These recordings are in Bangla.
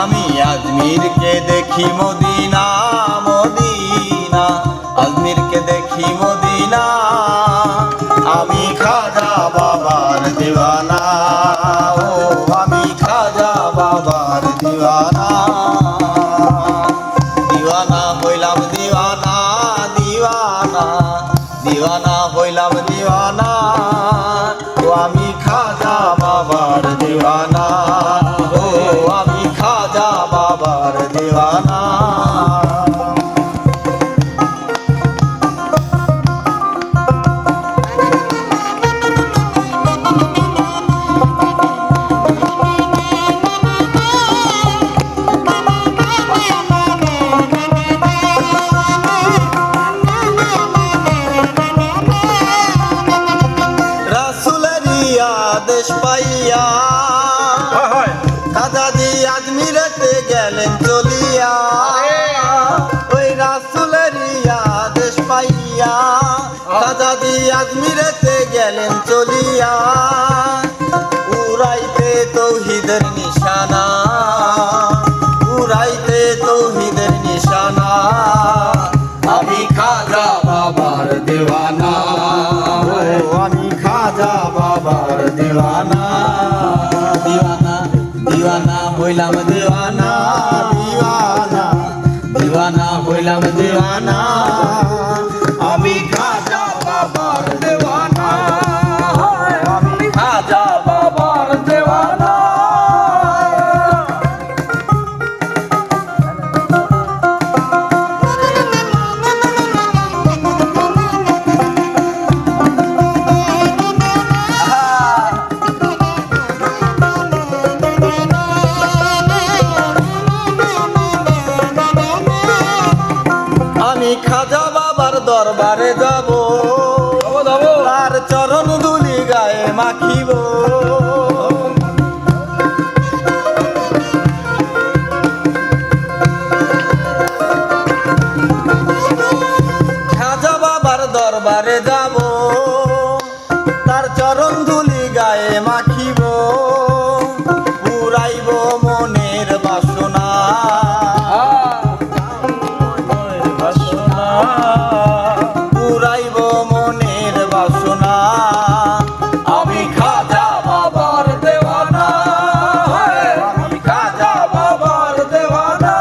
আমি আজমিরকে দেখি মদিনা মদিনা, আজমিরকে দেখি মদিনা। আমি খাজা বাবার দিওয়ানা, ও আমি খাজা বাবার দিওয়ানা। দিওয়ানা হইলাম দিওয়ানা দিওয়ানা, দিওয়ানা হইলাম দিওয়ানা, ও আমি খাজা বাবার দিওয়ানা, ও আমি খাজা বাবার দিওয়ানা। দেশ পাইয়া খাজাজি আজমিরেতে গেলেন চলিয়া, ওই রাসূলেরই আদেশ পাইয়া খাজাজি আজমিরেতে গেলেন চলিয়া। উড়াইতে তৌহিদের নিশানা, উড়াইতে তৌহিদের নিশানা। আমি খাজা বাবার দিওয়ানা, আমি খাজা বাবার দিওয়ানা। দিওয়ানা দিওয়ানা হইলাম দিওয়ানা দিওয়ানা, দিওয়ানা হইলাম দিওয়ানা। আমি খাজা বাবার দিওয়ানা, আমি খাজা বাবার দিওয়ানা। আমি খাজা বাবার দরবারে যাব, তার চরণ ধুলি গায়ে মাখিব। খাজা বাবার দরবারে যাব, তার চরণ ধুলি গায়ে মাখিব। পুরাইব মনের বাসনা, পুরাইব মনের বাসনা। আমি খাজা বাবার দেওয়ানা, আমি খাজা বাবার দেওয়ানা।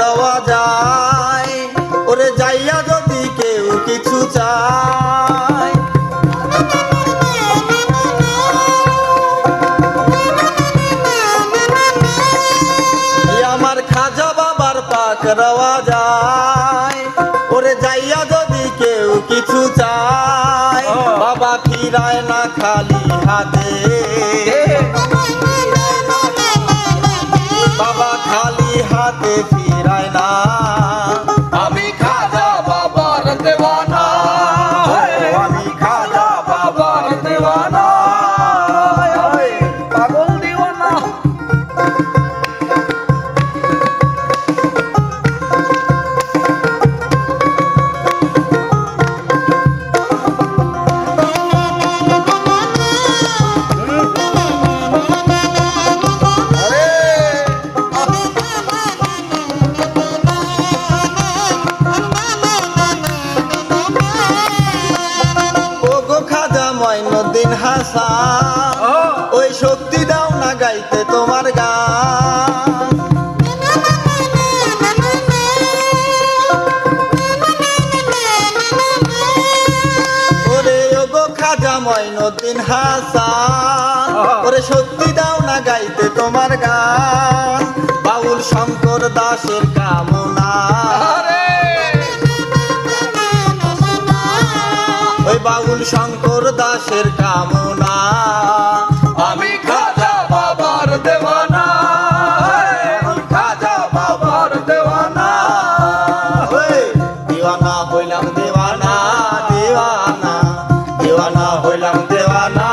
রওয়া যায়, ওরে যাইয়া যদি কেউ কিছু চায়। আমার খাজা বাবার পাক রওয়া যায়, ওরে যাইয়া যদি কেউ কিছু চায়। বাবা ফিরায় না খালি হাতে, বাবা খালি হাতে ফিরায় না। আমি খাজা বাবার দেওয়ানা, আমি খাজা বাবার দেওয়ানা। পাগল দিওয়ানা। মঈনুদ্দিন হাসান, ওই শক্তি দাও না গাইতে তোমার গান। ওরে ওগো খাজা মঈনুদ্দিন হাসান, ওরে শক্তি দাও না গাইতে তোমার গান। বাউল শঙ্কর দাসের কামনা, ওই বাউল শঙ্কর দাসের কামনা। আমি খাজা বাবার দেওয়ানা, আমি খাজা বাবার দেওয়ানা। দিওয়ানা হইলাম দিওয়ানা দিওয়ানা দিওয়ানা হইলাম দিওয়ানা